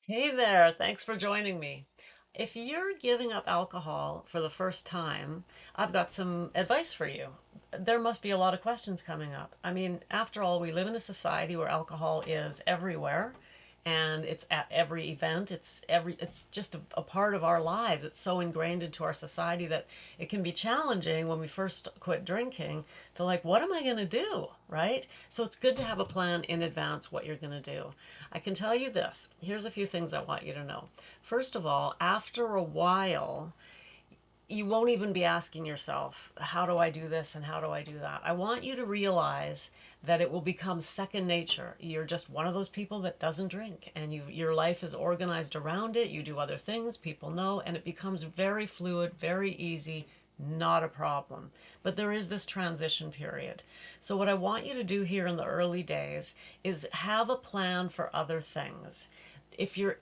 Hey there, thanks for joining me. If you're giving up alcohol for the first time, I've got some advice for you. There must be a lot of questions coming up. I mean, after all, we live in a society where alcohol is everywhere and it's at every event. It's just a part of our lives. It's so ingrained into our society that it can be challenging when we first quit drinking to like, what am I going to do, right? So it's good to have a plan in advance what you're going to do. I can tell you this. Here's a few things I want you to know. First of all, after a while, you won't even be asking yourself, how do I do this and how do I do that? I want you to realize that it will become second nature. You're just one of those people that doesn't drink and your life is organized around it. You do other things, people know, and it becomes very fluid, very easy, not a problem. But there is this transition period. So what I want you to do here in the early days is have a plan for other things. If you're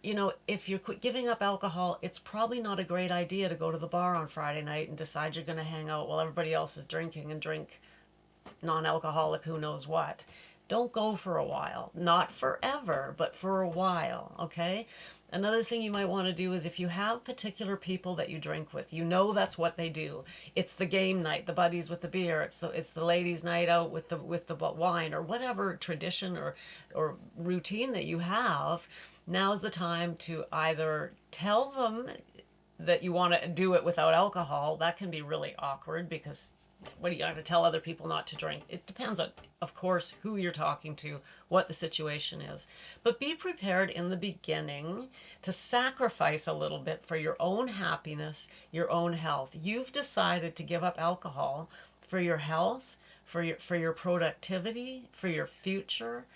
giving up alcohol, it's probably not a great idea to go to the bar on Friday night and decide you're going to hang out while everybody else is drinking and drink non-alcoholic who knows what. Don't go for a while. Not forever, but for a while, okay? Another thing you might want to do is if you have particular people that you drink with, you know that's what they do. It's the game night, the buddies with the beer, it's the ladies' night out with the wine or whatever tradition or routine that you have. Now's the time to either tell them that you want to do it without alcohol. That can be really awkward because what are you going to tell other people not to drink? It depends on, of course, who you're talking to, what the situation is. But be prepared in the beginning to sacrifice a little bit for your own happiness, your own health. You've decided to give up alcohol for your health, for your productivity, for your future.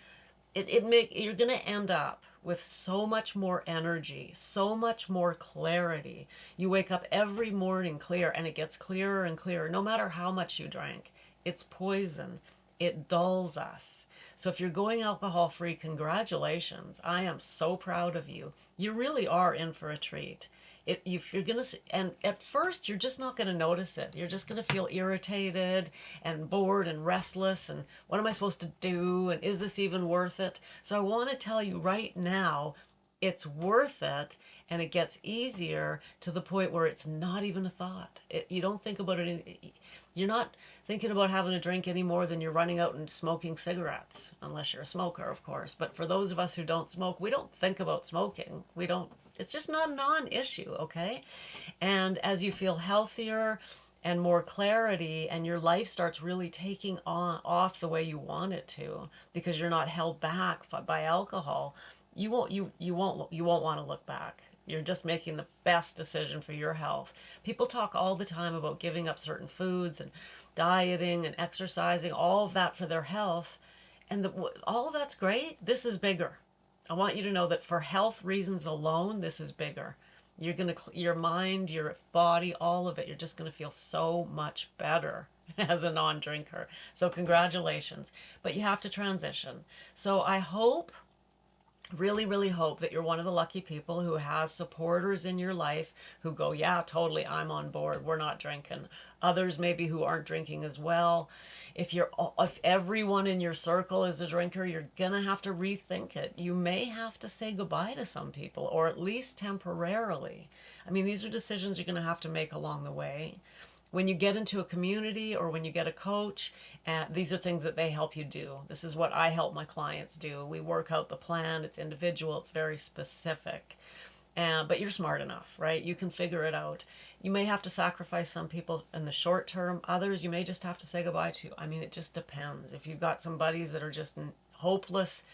You're going to end up with so much more energy, so much more clarity. You wake up every morning clear and it gets clearer and clearer no matter how much you drank. It's poison. It dulls us. So if you're going alcohol free, congratulations. I am so proud of you. You really are in for a treat. If you're gonna, and at first you're just not gonna notice it. You're just gonna feel irritated and bored and restless. And what am I supposed to do? And is this even worth it? So I want to tell you right now, it's worth it, and it gets easier to the point where it's not even a thought. You don't think about it. You're not thinking about having a drink any more than you're running out and smoking cigarettes, unless you're a smoker, of course. But for those of us who don't smoke, we don't think about smoking. We don't. It's just not a non-issue, okay? And as you feel healthier and more clarity and your life starts really taking on off the way you want it to because you're not held back by alcohol, you won't want to look back. You're just making the best decision for your health. People talk all the time about giving up certain foods and dieting and exercising, all of that for their health. And all of that's great. This is bigger. I want you to know that for health reasons alone, this is bigger. You're going to, your mind, your body, all of it, you're just going to feel so much better as a non drinker. So, congratulations. But you have to transition. So, I hope, really, really hope that you're one of the lucky people who has supporters in your life who go, yeah, totally, I'm on board. We're not drinking. Others maybe who aren't drinking as well. If everyone in your circle is a drinker, you're gonna have to rethink it. You may have to say goodbye to some people, or at least temporarily. I mean, these are decisions you're gonna have to make along the way. When you get into a community or when you get a coach, these are things that they help you do. This is what I help my clients do. We work out the plan. It's individual. It's very specific. But you're smart enough, right? You can figure it out. You may have to sacrifice some people in the short term. Others you may just have to say goodbye to. I mean, it just depends. If you've got some buddies that are just hopeless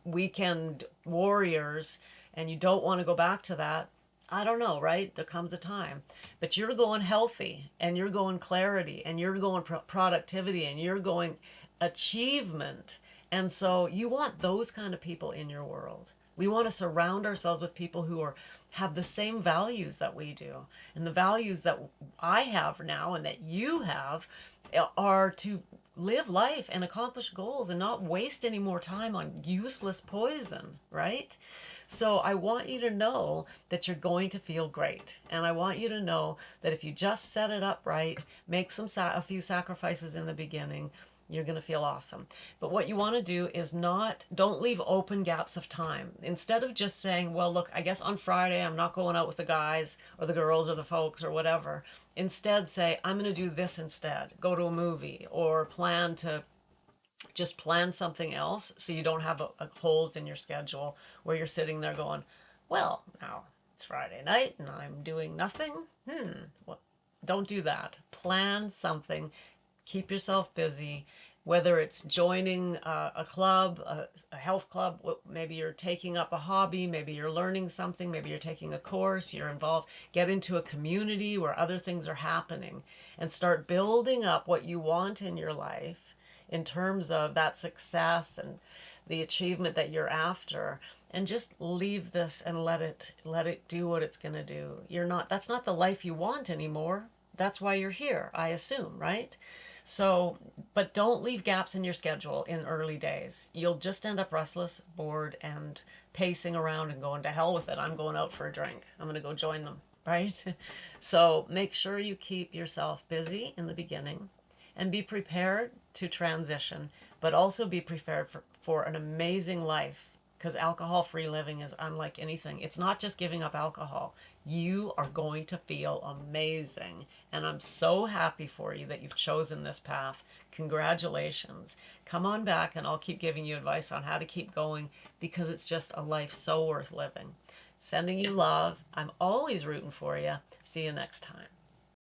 weekend warriors and you don't want to go back to that, I don't know, right? There comes a time. But you're going healthy and you're going clarity and you're going productivity and you're going achievement. And so you want those kind of people in your world. We want to surround ourselves with people who have the same values that we do. And the values that I have now and that you have are to live life and accomplish goals and not waste any more time on useless poison, right? So I want you to know that you're going to feel great. And I want you to know that if you just set it up right, make a few sacrifices in the beginning, You're going to feel awesome. But what you want to do is don't leave open gaps of time. Instead of just saying, well, look, I guess on Friday I'm not going out with the guys or the girls or the folks or whatever. Instead, say, I'm going to do this instead. Go to a movie or plan something else so you don't have holes in your schedule where you're sitting there going, well, now it's Friday night and I'm doing nothing. Well, don't do that. Plan something. Keep yourself busy, whether it's joining a club, a health club, maybe you're taking up a hobby, maybe you're learning something, maybe you're taking a course, you're involved, get into a community where other things are happening and start building up what you want in your life in terms of that success and the achievement that you're after, and just leave this and let it do what it's going to do. That's not the life you want anymore. That's why you're here, I assume, right? So, but don't leave gaps in your schedule in early days. You'll just end up restless, bored, and pacing around and going, to hell with it. I'm going out for a drink. I'm going to go join them, right? So make sure you keep yourself busy in the beginning and be prepared to transition, but also be prepared for an amazing life, because alcohol free living is unlike anything. It's not just giving up alcohol. You are going to feel amazing. And I'm so happy for you that you've chosen this path. Congratulations. Come on back and I'll keep giving you advice on how to keep going, because it's just a life so worth living. Sending you love. I'm always rooting for you. See you next time.